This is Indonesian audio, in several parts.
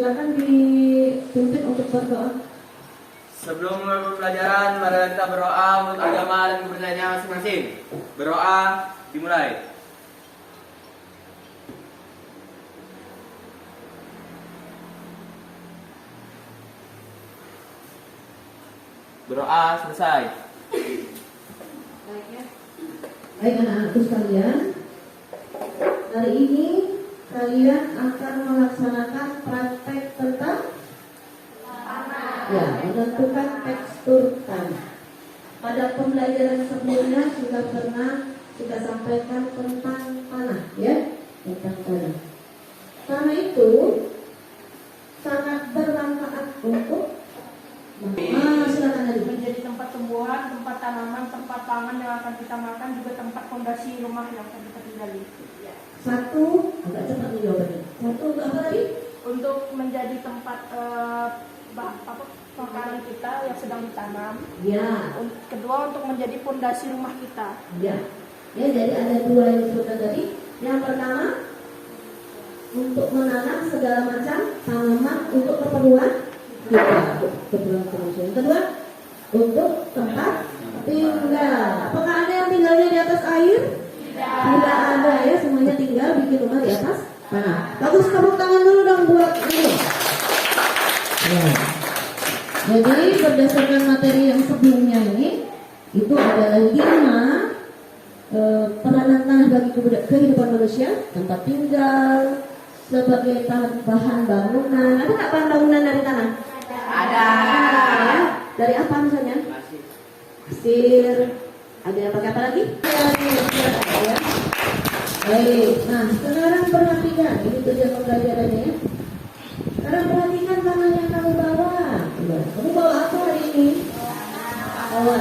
silakan dipimpin untuk berdoa. Sebelum mulai pembelajaran, mari kita berdoa untuk agama dan kepercayaannya masing-masing. Berdoa dimulai. Berdoa selesai. Baik anak-anakku sekalian, hari ini kalian akan melaksanakan praktek tentang menentukan tekstur tanah. Pada pembelajaran sebelumnya sudah sampaikan tentang tanah, ya, tentang tanah. Tanah itu sangat bermanfaat untuk silakan menjadi tempat tumbuhan, tempat tanaman, tempat pangan yang akan kita makan, juga tempat fondasi rumah yang akan kita tinggali. Satu, agak cepat nih jawabannya. Satu untuk apa tadi? Untuk menjadi tempat makanan kita yang sedang ditanam. Ya. Kedua, untuk menjadi fondasi rumah kita. Ya. Ya, jadi ada dua yang disebutkan tadi. Yang pertama, untuk menanam segala macam tanaman untuk keperluan kita, keperluan manusia. Yang kedua, untuk tempat tinggal. Apakah ada yang tinggalnya di atas air? Tidak ada, ya, semuanya tinggal bikin rumah di atas tanah. Bagus, tepuk tangan dulu dong buat ini. Ya. Jadi berdasarkan materi yang sebelumnya ini, itu adalah 5 peranan tanah bagi kehidupan manusia: tempat tinggal, sebagai bahan bangunan. Ada nggak bahan bangunan dari tanah? Ada. Ya. Dari apa misalnya? Pasir. Ada yang pakai apa lagi? Ya. Baik. Nah, sekarang perhatikan. Ini tujuan pembelajarannya, ya. Sekarang perhatikan tanah yang kamu bawa. Kamu bawa apa hari ini? Bawa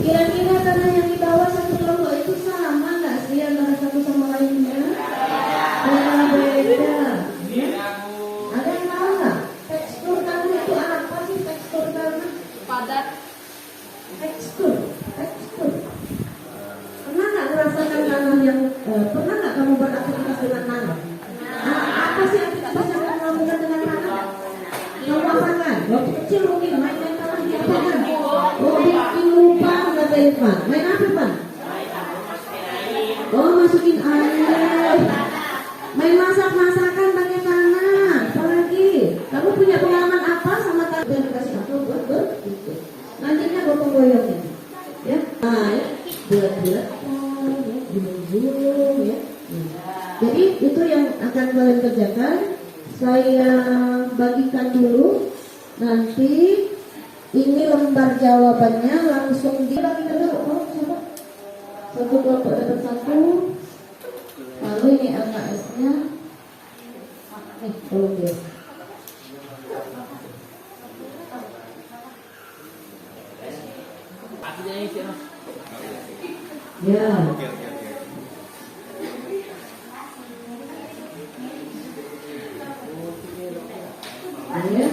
Kira-kira tanah yang dibawa satu kelompok itu sama nggak sih antara satu sama lainnya? Beda. Ada yang tahu nggak? Tekstur tanah itu apa sih? Tekstur tanah? Padat. Tekstur. Pernah nggak merasakan tanah yang pernah nggak kamu beraktivitas dengan tanah? Apa sih aktivitas yang kamu lakukan dengan tanah? Kamu apakan? Waktu kecil mungkin main tanah di apakan? Oh, bikin lubang kata Irfan. Main apa, Pan? Oh, masukin air. Main masak-masakan pakai tanah. Apalagi? Kamu punya pengalaman apa sama tanah yang dikasih aku buat begitu? Nantinya gotong-goyongnya, ya. Nah, ya. Bulat-bulat, ya. Gulung-gulung, ya. Jadi itu yang akan kalian kerjakan. Saya bagikan dulu. Nanti ini lembar jawabannya langsung dibagikan dulu. Oh, siapa? Satu kelompok dapat 1. Lalu ini LKS-nya. Nih, tolong dia. Ya. Ya.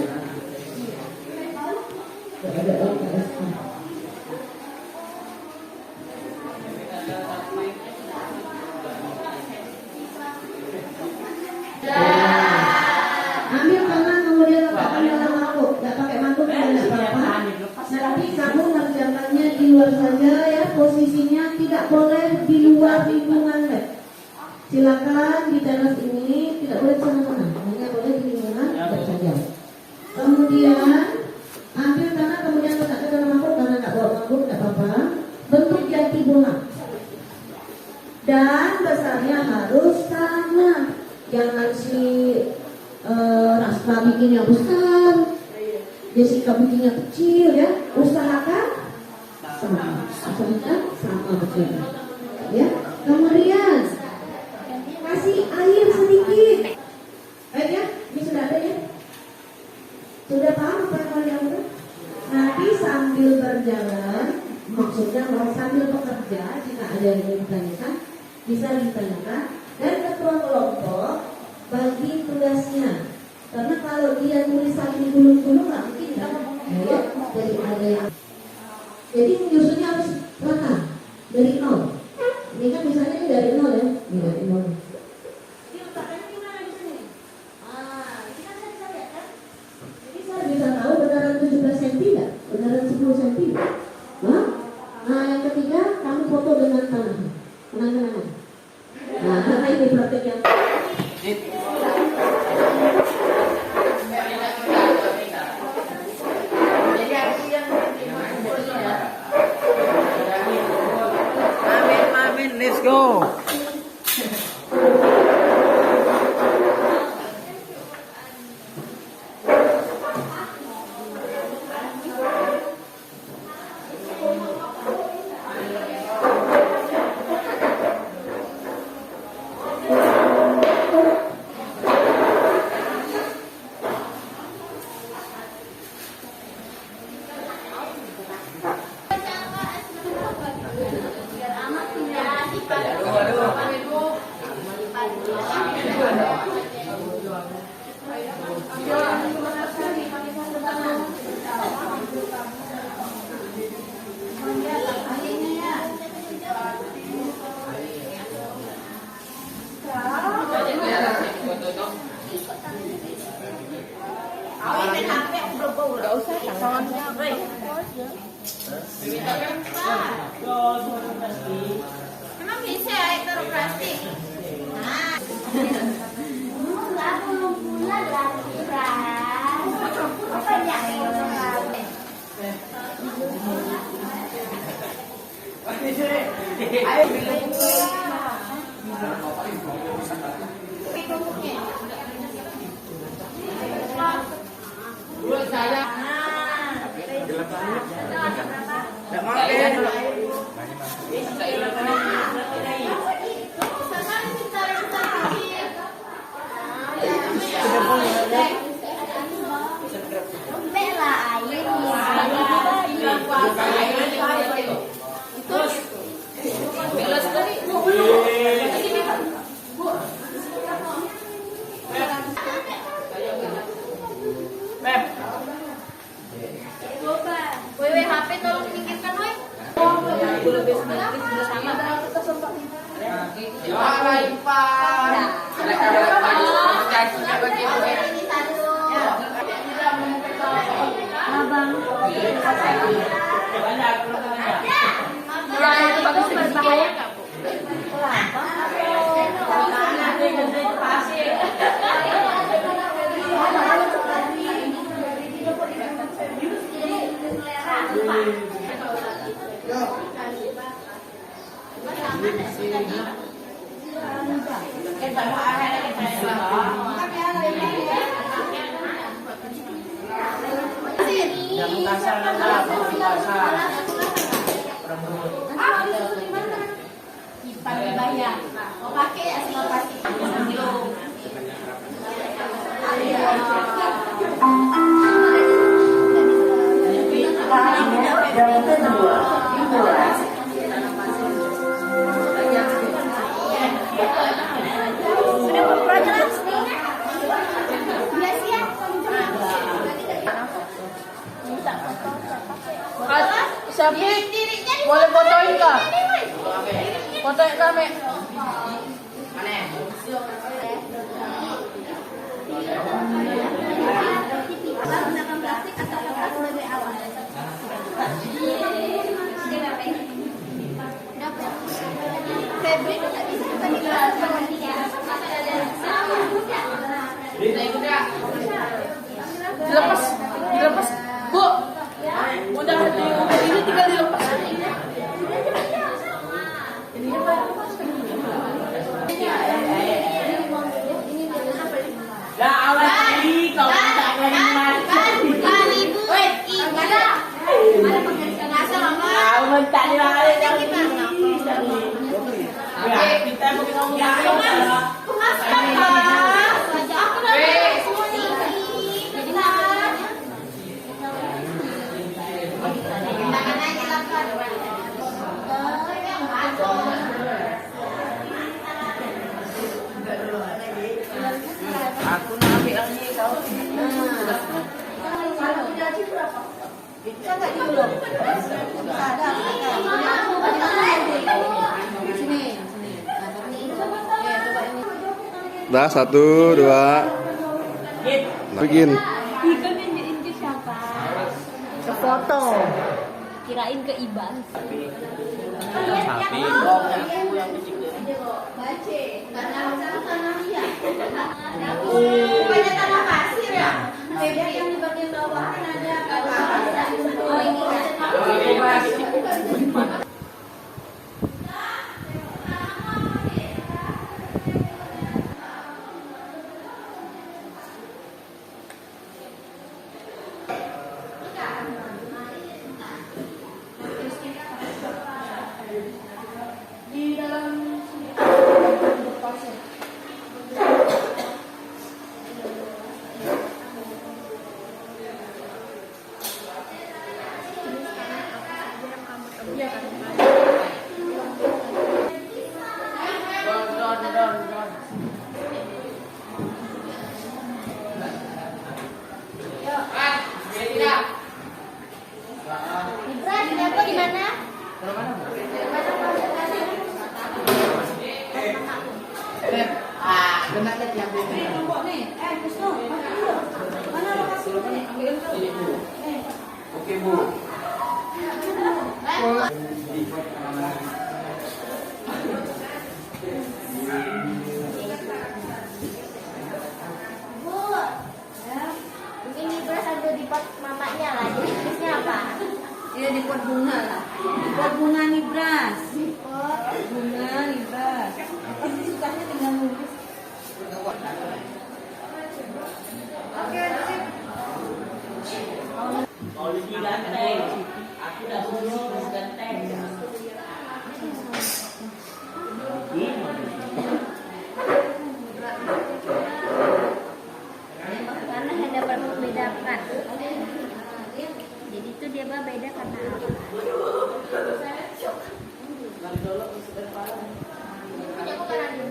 Ada LKS-nya. Ambil tangan kemudian letakkan dalam mangkuk. Gak pakai mangkuk tidak apa-apa. Nanti kamu ngerjakannya di luar saja, ya. Posisinya tidak boleh di luar lingkungan lab. Silakan di teras ini, tidak boleh di sana-sana. Hanya boleh di lingkungan lab saja. Kemudian ambil tanah kemudian letakkan dalam mangkuk. Karena nggak bawa mangkuk tidak apa-apa. Bentuk jati bola. Dan besarnya harus sama. Jangan si Rasma bikin yang besar, Jessica bikin yang kecil, ya. Usahakan sama besarnya, ya. Kemudian kasih air sedikit. Baik, ya. Ini sudah ada, ya. Sudah paham apa yang kalian lakukan? Nanti sambil berjalan, maksudnya sambil bekerja, jika ada yang ditanyakan, bisa ditanyakan. Dan ketua kelompok bagi tugasnya. Karena kalau dia tulis lagi dulu nggak mungkin, ya. Jadi ada yang, jadi nyusunnya harus rata dari 0. Ini kan misalnya dari 0, ya. Ini dari 0. Yo. Emang bisa ya taruh plastik? Nah, nggak belum bulan lagi kan? Apa ya? Woi, HP tolong pinggirkan, woi. Mau pakai ya semua pasti. Yang kedua, dimulai. Sudah berpelajaran biasa ya. Syafiq, boleh fotoin kah? Fotoin kami. Menggunakan plastik atau kertas sebagai awal. Febri itu tak bisa Dilepas, dilepas. Bu, udah ini tinggal dilepas. Dah awal kali kau tak lagi mati. Ibu, mana penggariskan asal mama? Kau minta dia lagi. Ya, kita pergi ngomong. Pengaskan aku dah semua ini. Jadi nak. Tangan aja lah kan. Aku nak ambil yang ni kau. Kalau udah di berapa? Sangat di belum. Ada. Sini. Dah 1, 2, begin. Ibu nunjukin ke siapa? Ke foto. Kirain ke Iban. Tapi Baca. Tanah dia. Banyak tanah pasir ya. Febri yang di bagian bawah kan ada pasir. Oh ini. Iya kan? Don. Ibra, Diego di mana? Oke, Bu. Bu, mungkin Ibra sambil di pot mamanya lah. Jadi tulisnya apa? Iya di pot bunga lah. Di pot bunga nih Bras. Pot. Bunga nih Bras. Ini sukanya tinggal nulis. Polisi ganteng. Aku udah polisi ganteng. Karena yang dapat membedakan. Jadi itu dia beda karena apa? Ini bukan ada.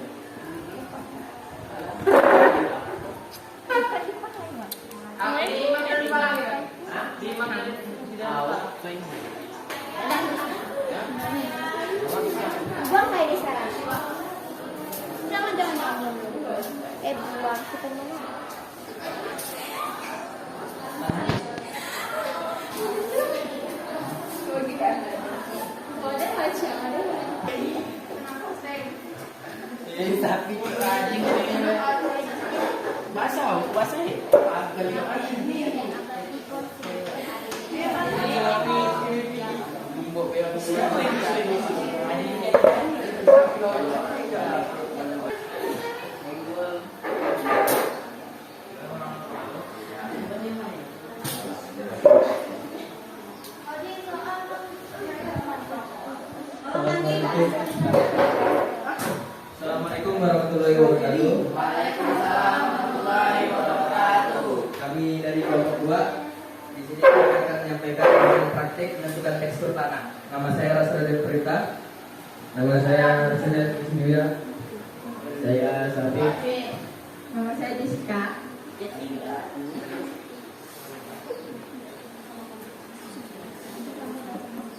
Buang kayak di sana. Jangan. Buang kita mana? Ini sapi anjing. Basah. Assalamualaikum warahmatullahi wabarakatuh. Waalaikumsalam warahmatullahi wabarakatuh. Kami dari kelompok 2 di sini akan menyampaikan hasil praktik menentukan tekstur tanah. Nama saya Rasradin Perita. Nama saya Rasradin Ismilia. Saya Sabi. Nama saya Jessica.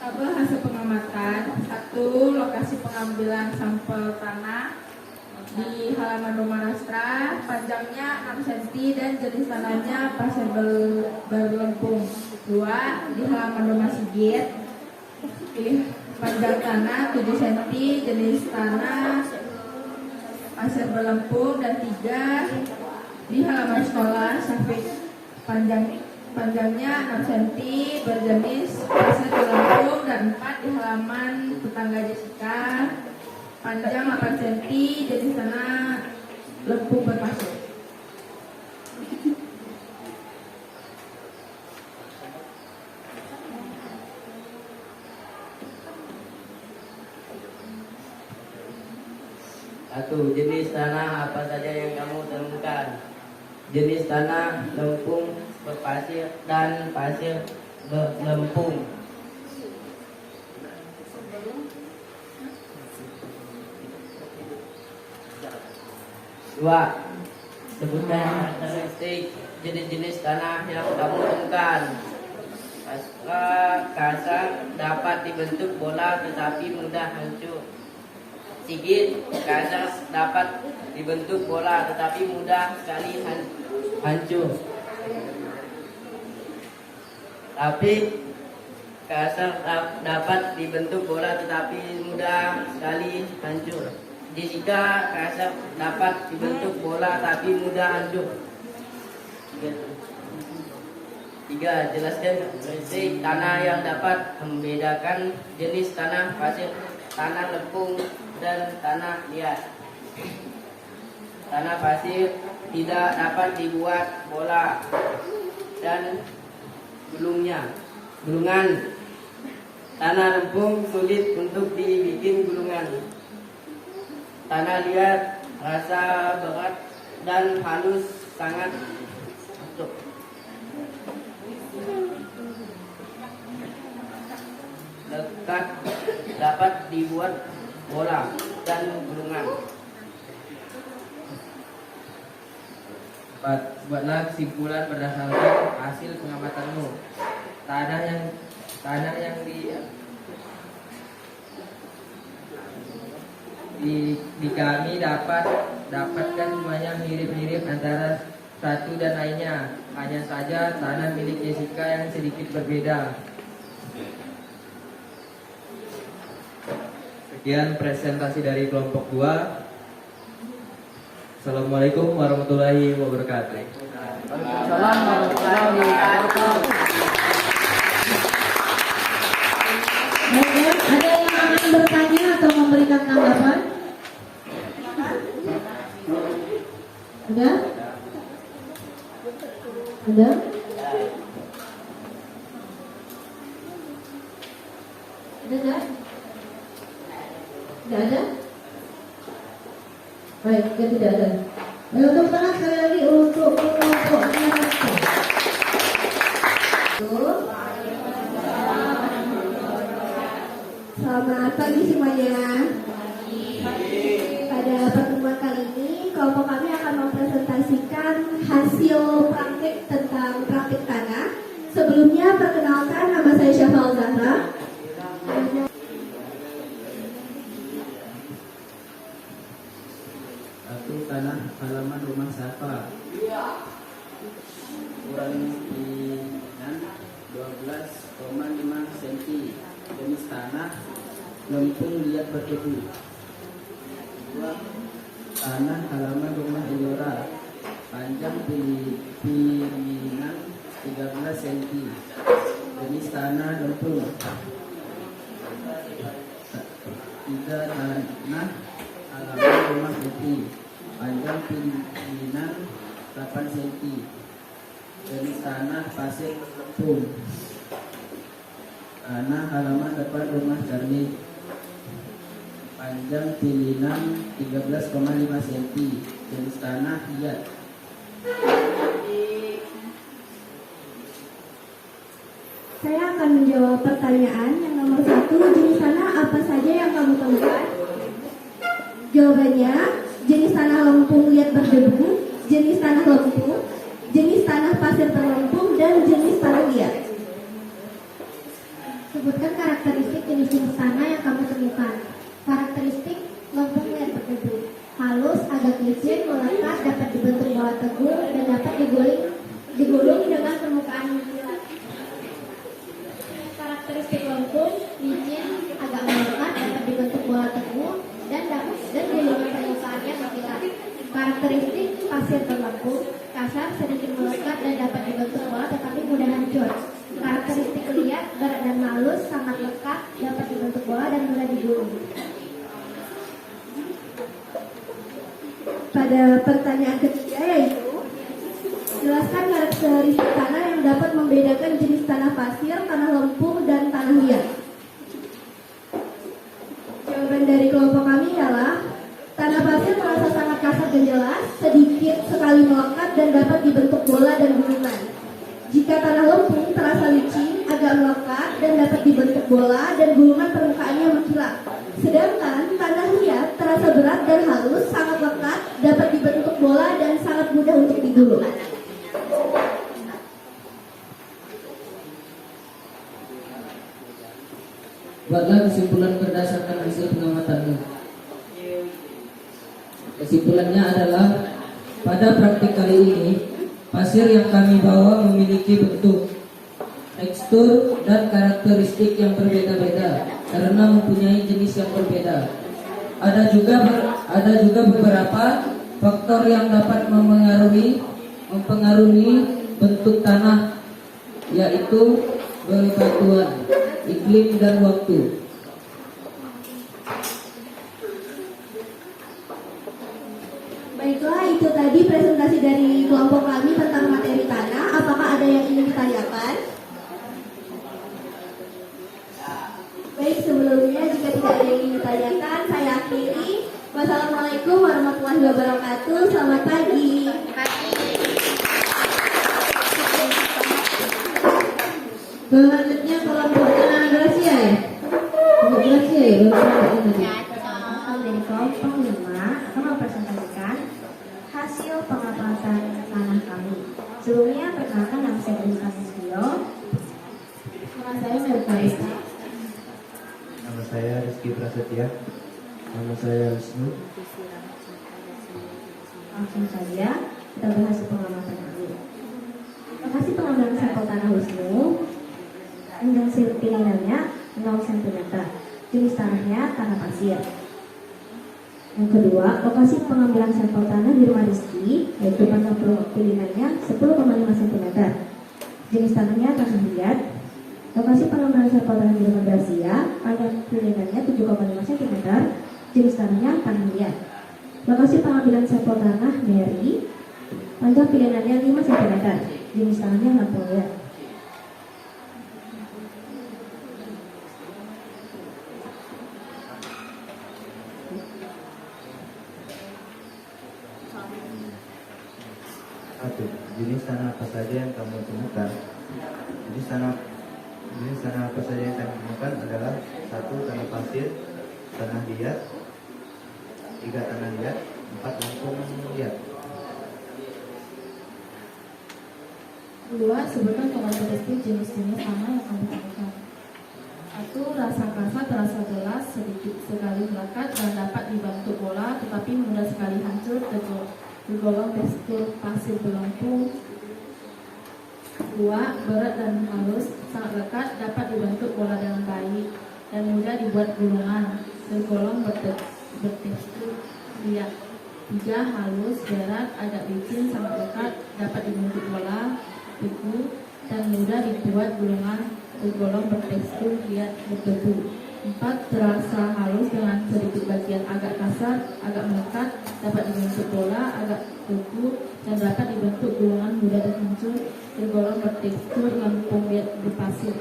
Tabel hasil pengamatan. 1. Lokasi pengambilan sampel tanah di halaman rumah Rastra, panjangnya 6 cm dan jenis tanahnya pasir berlempung. 2. Di halaman rumah Sigit, pilih panjang tanah 7 cm, jenis tanah pasir berlempung. Dan 3. Di halaman sekolah Syafiq, panjangnya 6 cm, berjenis pasir berlempung. Dan 4. Di halaman tetangga Jessica, panjang 8 cm, jenis tanah lempung berpasir. Satu, jenis tanah apa saja yang kamu temukan? Jenis tanah lempung berpasir dan pasir berlempung. Dua, sebutkan karakteristik jenis-jenis tanah yang kamu temukan. Kasar dapat dibentuk bola tetapi mudah hancur. Sigit, kasar dapat dibentuk bola tetapi mudah sekali hancur. Tapi kasar dapat dibentuk bola tetapi mudah sekali hancur. Jessica, kasar dapat dibentuk bola tapi mudah hancur. 3. Jelaskan karakteristik tanah yang dapat membedakan jenis tanah pasir, tanah lempung, dan tanah liat. Tanah pasir tidak dapat dibuat bola dan gulungan. Tanah lempung sulit untuk dibikin gulungan. Tanah liat rasa berat dan halus sangat empuk. lekat dapat dibuat bola dan gulungan. 4. Buatlah kesimpulan berdasarkan hasil pengamatanmu. Tanah yang di kami dapatkan semuanya mirip-mirip antara satu dan lainnya. Hanya saja tanah milik Jessica yang sedikit berbeda. Sekian presentasi dari kelompok 2. Assalamualaikum warahmatullahi wabarakatuh. Salam warahmatullahi wabarakatuh. Baik, ada yang akan bertanya atau memberikan tanggapan? Ada? Ada? Ada enggak? Tidak ada? Baik, jika tidak ada. Baik, untuk tangan sekali lagi untuk kelompoknya. Selamat pagi semuanya. Pada pertemuan kali ini, kelompok kami akan mempresentasikan hasil praktik tentang praktik tanah. Sebelumnya, perkenalkan nama saya Syafal Zahra. Satu, tanah halaman rumah siapa? Ukuran binan 12,5 cm. Jenis tanah lempung liat berdebu. 2. Tanah halaman rumah Iora. Panjang pilihan 13 cm. Jenis tanah lempung. 3. Tanah halaman rumah Putih. Panjang pilihan 8 cm. Jenis tanah pasir lempung. Tanah halaman depan rumah Charlie. Panjang pilihan 13,5 cm. Jenis tanah liat. Saya akan menjawab pertanyaan yang nomor 1. Jenis tanah apa saja yang kamu temukan? Jawabannya, jenis tanah lempung liat berdebu, jenis tanah lempung, jenis tanah pasir terlempung, dan jenis tanah liat. Sebutkan karakteristik jenis tanah yang kamu temukan. Karakteristik lempung liat berdebu: halus, agak licin, melekat, dapat dibentuk bola teguh, dan dapat digulung dengan permukaan mengkilat. Karakteristik lempung, licin, agak melekat, dapat dibentuk bola teguh, dan gulungan permukaannya mengkilat. Karakteristik pasir terlempung, kasar, sedikit melekat, dan dapat dibentuk bola tetapi mudah hancur. Karakteristik liat, berat dan halus, sangat lekat, dapat dibentuk bola dan mudah digulung. Pada pertanyaan ketiga yaitu, jelaskan karakteristik tanah yang dapat membedakan jenis tanah pasir, tanah lempung, dan tanah liat. Jawaban dari kelompok kami ialah, tanah pasir terasa sangat kasar dan jelas, sedikit sekali melekat dan dapat dibentuk bola dan gulungan. Jika tanah lempung terasa licin, agak melekat dan dapat dibentuk bola dan gulungan permukaannya mengkilat. Sedangkan tanah liat terasa berat dan halus, sangat lekat, dapat dibentuk bola dan sangat mudah untuk digulung. Buatlah kesimpulan berdasarkan hasil pengamatanmu. Kesimpulannya adalah, pada praktik kali ini, pasir yang kami bawa memiliki bentuk, tekstur, dan karakteristik yang berbeda-beda karena mempunyai jenis yang berbeda. Ada juga beberapa faktor yang dapat mempengaruhi bentuk tanah, yaitu bebatuan, iklim, dan waktu. Baiklah, itu tadi presentasi dari kelompok kami tentang materi tanah. Apakah ada yang ingin ditanyakan? Baik, sebelumnya jika tidak ada yang ingin ditanyakan, saya akhiri. Wassalamualaikum warahmatullahi wabarakatuh. Selamat pagi. Selanjutnya kelompok Tanah Gracia ya. Barista. Nama saya Rizky Prasetya. Nama saya Wisnu. Langsung saja kita bahas pengamatan dulu. Lokasi pengambilan sampel tanah Wisnu, panjang pilihannya 0 cm, jenis tanahnya tanah pasir. Yang kedua, lokasi pengambilan sampel tanah di rumah Rizky, yaitu panjang pilihannya 10,5 cm, jenis tanahnya tanah liat. Lokasi pengambilan sampel tanah di rumah Gracia, panjang pilihannya 7,5 cm, jenis tanahnya tanah liat. Lokasi pengambilan sampel tanah Mary, panjang pilihannya 5 cm, jenis tanahnya lampung liat. Satu, jenis tanah apa saja yang kamu temukan? Jenis tanah apa saja yang kamu temukan adalah 1. Tanah pasir, tanah liat, 3. Tanah liat, 4. Lampung liat. 2. Sebutkan karakteristik jenis-jenis tanah yang kamu temukan. 1. Rasa kasar terasa jelas, sedikit sekali melekat dan dapat dibentuk bola, tetapi mudah sekali hancur, tergolong tekstur pasir belengkung. 2. Berat dan halus, sangat lekat, dapat dibentuk bola dengan baik dan mudah dibuat gulungan, tergolong bertekstur liat. 3. Halus, berat, agak licin, sangat lekat, dapat dibentuk bola, teguh, dan mudah dibuat gulungan, tergolong bertekstur liat berdebu. 4. Terasa halus dengan sedikit bagian agak kasar, agak melekat, dapat dibentuk bola, agak teguh, dan dapat dibentuk gulungan mudah terhancur, tergolong bertekstur lampung liat berpasir.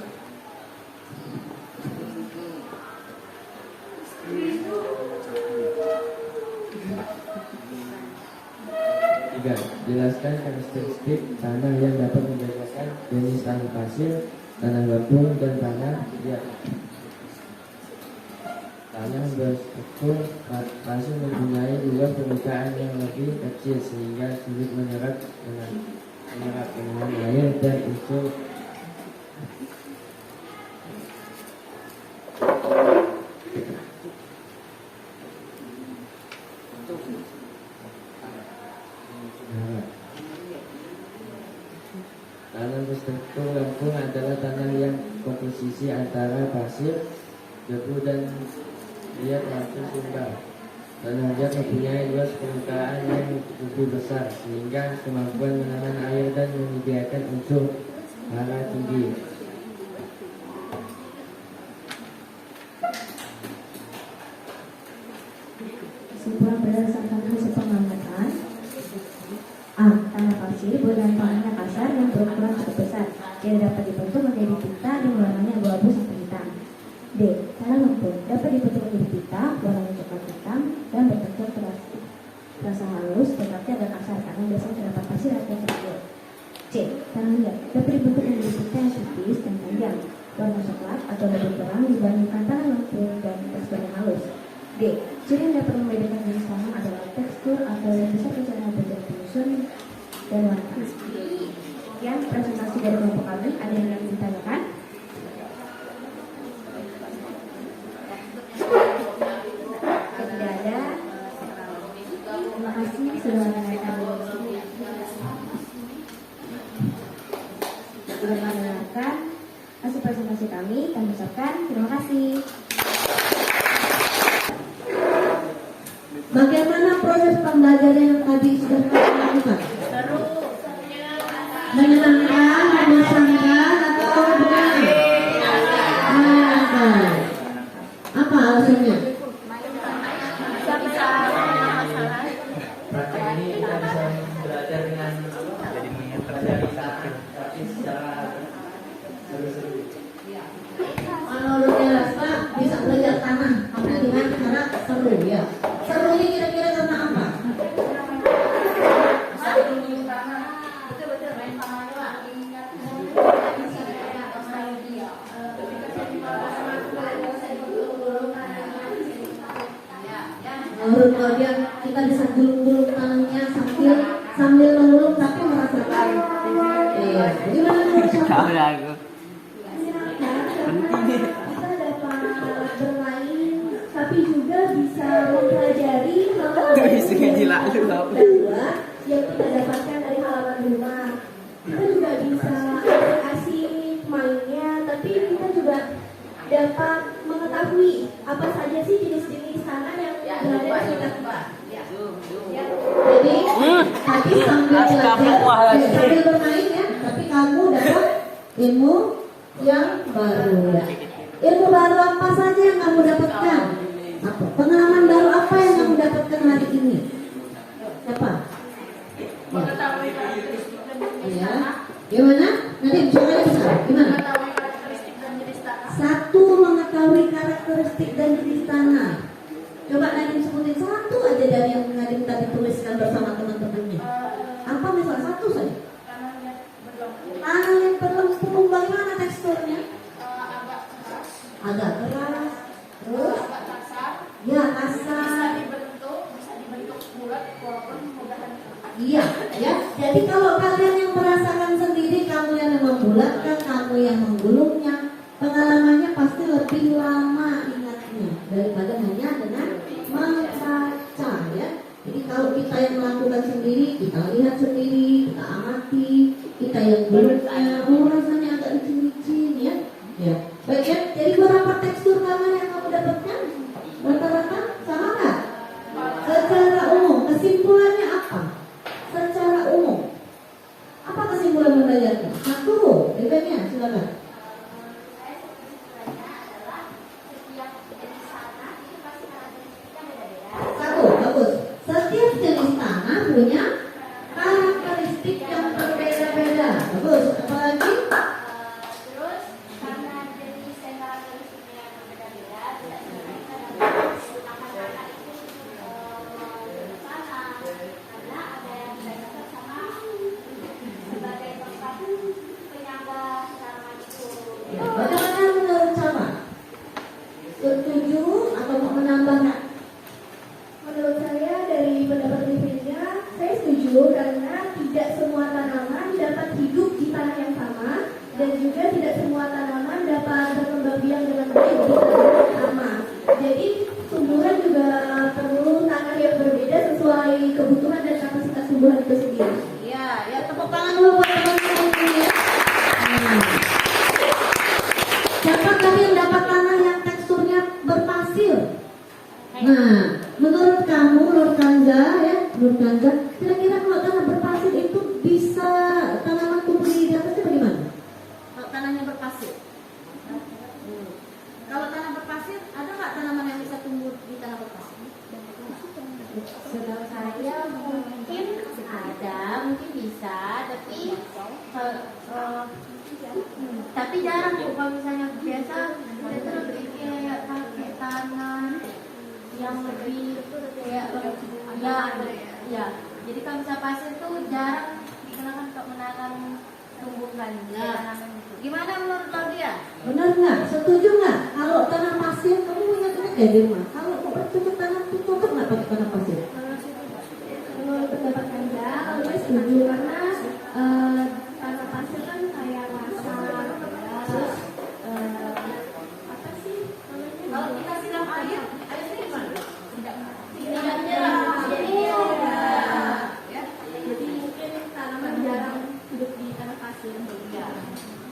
Tiga, jelaskan karakteristik tanah yang dapat membedakan jenis tanah pasir, tanah lempung, dan tanah liat. Tanah berstruktur pasir mempunyai luas permukaan yang lebih kecil sehingga sulit menyerap genangan air dan unsur tanah berstruktur lempung adalah tanah yang komposisi antara pasir, debu, dan liat langsung sumber. Tanah liat mempunyai luas permukaan yang lebih besar sehingga kemampuan menahan air dan menyediakan unsur hara tinggi. Kesimpulan berdasarkan hasil pengamatan. A. Tanah pasir berbahan tanahnya kasar yang berukuran cukup besar, tidak dapat dibentuk menjadi pita dan warnanya abu-abu sampai hitam. D. Tanah lempung dapat dibentuk menjadi pita, warnanya coklat hitam dan bertekstur terasa halus, tetapi agak kasar karena biasanya terdapat pasir atau tekstur. C. Tanah liat dapat dibentuk menjadi pita yang tipis dan panjang, warna coklat atau lebih terang dibandingkan tanah lempung dan tekstur yang halus. D. Ciri yang dapat membedakan jenis tanah adalah tekstur atau yang bisa tercerah bentuk penyusun dan warna. Sekian presentasi dari kelompok kami. Ada yang ingin ditanyakan? Tidak ada. Terima kasih sudah mendengarkan. Sudah mendengarkan hasil presentasi kami. Kami ucapkan terima kasih. Bagaimana proses pembelajaran yang tadi sudah kami lakukan? Seru. Menyenangkan, membosankan, atau bagaimana? Menyenangkan. Apa alasannya? Praktek ini kita bisa belajar dengan mempelajari praktis secara seru-seru. Menurut Rasa bisa belajar tanah, tapi dengan cara seru ya. Serunya kira-kira karena apa? Menurut kalian kita bisa gulung-gulung tanahnya sambil mengulung tapi merasakan. Iya. Gimana menurut siapa? Penting. kita dapat bermain, tapi juga bisa mempelajari hal-hal yang kita dapatkan dari halaman rumah. Kita juga bisa asik mainnya, tapi kita juga dapat mengetahui apa saja sih jenis-jenis tanah yang berada di sekitar kita. Jadi tadi sambil belajar, sambil bermain ya, tapi kamu dapat ilmu yang baru ya. Ilmu baru apa saja yang kamu dapatkan? Apa? Pengalaman baru apa yang kamu dapatkan hari ini? Siapa? Mengetahui karakteristik dan jenis Ya. tanah. Gimana? Nanti coba bisa. Gimana? Mengetahui karakteristik dan jenis tanah. Satu, mengetahui karakteristik dan jenis tanah. Coba Nadim sebutin satu aja dari yang Nadim tadi tuliskan bersama teman-temannya. Apa misalnya satu saja? Tanah yang berlempung. Tanah yang berlempung, bagaimana teksturnya? Agak keras. Agak keras. Terus? Agak kasar. Ya, Bisa kasar. dibentuk bulat walaupun mudahan. Iya, ya. Jadi kalau kalian yang merasakan sendiri, kamu yang membulatkan, kamu yang menggulungnya, pengalamannya pasti lebih lama ingatnya daripada hanya dengan membaca ya. Jadi kalau kita yang melakukan sendiri, kita lihat sendiri, kita amati, kita yang gulungnya, rasanya agak licin-licin ya. Ya. Baik ya. Jadi berapa tekstur kamar yang kamu dapatkan? Rata-rata sama nggak? Secara umum, kesimpulannya apa? Secara umum, apa kesimpulan belajarnya? Satu, Rebenya, silakan. Satu, bagus. Setiap jenis tanah punya karakteristik yang berbeda-beda. Bagus. Apa lagi? Terus karena jenis dan karakteristiknya yang berbeda-beda, tidak semua kita dapat menggunakan itu tanah, karena ada yang bisa sama sebagai tempat penyangga tanaman itu. Bagaimana menurut sama? Setuju atau mau menambahkan? Menurut saya dari pendapat reviewnya, saya setuju karena tidak semua tanaman dapat hidup di tanah yang sama dan juga tidak semua tanaman dapat berkembang biak dengan baik di tanah yang sama. Jadi tumbuhan juga perlu tanah yang berbeda sesuai kebutuhan dan kapasitas tumbuhan itu sendiri. Ya, ya tepuk tangan dulu buat teman-teman ini ya. Siapa tadi yang dapat tanah yang teksturnya berpasir? Nah, menurut kamu, Nur Kanza ya, Nur Kanza, kira-kira kalau tanah berpasir itu bisa tanaman tumbuh di atasnya bagaimana? Kalau tanahnya berpasir? Kalau tanah berpasir, ada nggak tanaman yang bisa tumbuh di tanah berpasir? Setahu saya mungkin ada, mungkin bisa, tapi jarang tuh kalau misalnya biasa kita lebih kayak pakai tanah yang lebih kayak ya. Jadi kalau misalnya pasir tuh jarang digunakan untuk menanam tumbuhan tanaman itu. Gimana menurut Claudia? Benar nggak? Setuju nggak? Kalau tanah pasir, kamu ingat-ingat ya di rumah. Kalau mau bercocok tanam tuh cocok nggak pakai tanah pasir? Menurut pendapat Anda, kalau saya setuju karena tanah pasir kan kayak kasar, terus apa sih namanya? Kalau kita siram air gimana? Tidak jelas. Jadi mungkin tanaman jarang hidup di tanah pasir.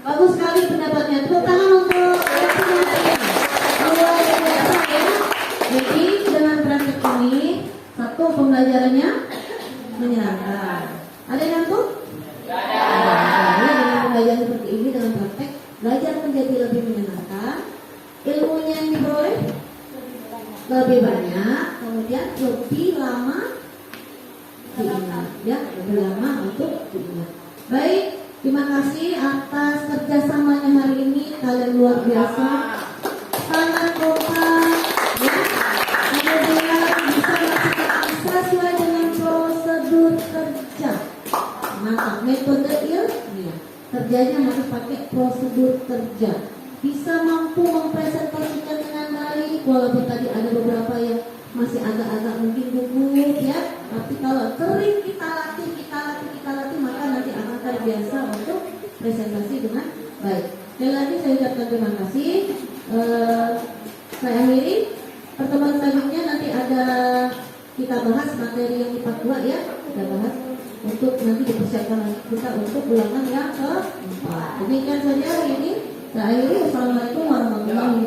Bagus sekali pendapatnya. Tepuk tangan untuk luar biasa ya. Jadi dengan praktek ini, satu pembelajarannya menyenangkan. Ada yang ngantuk? Dengan pembelajaran seperti ini dengan praktek, belajar menjadi lebih menyenangkan. Ilmunya yang diperoleh lebih banyak, kemudian lebih lama diingat, ya, lebih lama untuk diingat. Baik. Terima kasih atas kerjasamanya hari ini, kalian luar biasa, sangat kompak, ya. Kemudian bisa melakukan sesuai dengan prosedur kerja. Mantap, metode ilmiah, kerjanya harus pakai prosedur kerja. Bisa mampu mempresentasikan dengan baik, walaupun tadi ada beberapa yang masih agak-agak mungkin gugup, ya. Tapi kalau sering kita latih, maka nanti akan terbiasa untuk presentasi dengan baik. Sekali lagi saya ucapkan terima kasih. Saya akhiri pertemuan selanjutnya, nanti ada kita bahas materi yang di part 2 ya, kita bahas untuk nanti dipersiapkan kita untuk ulangan yang ke-4. Demikian saja hari ini. Saya akhiri. Wassalamualaikum warahmatullahi wabarakatuh.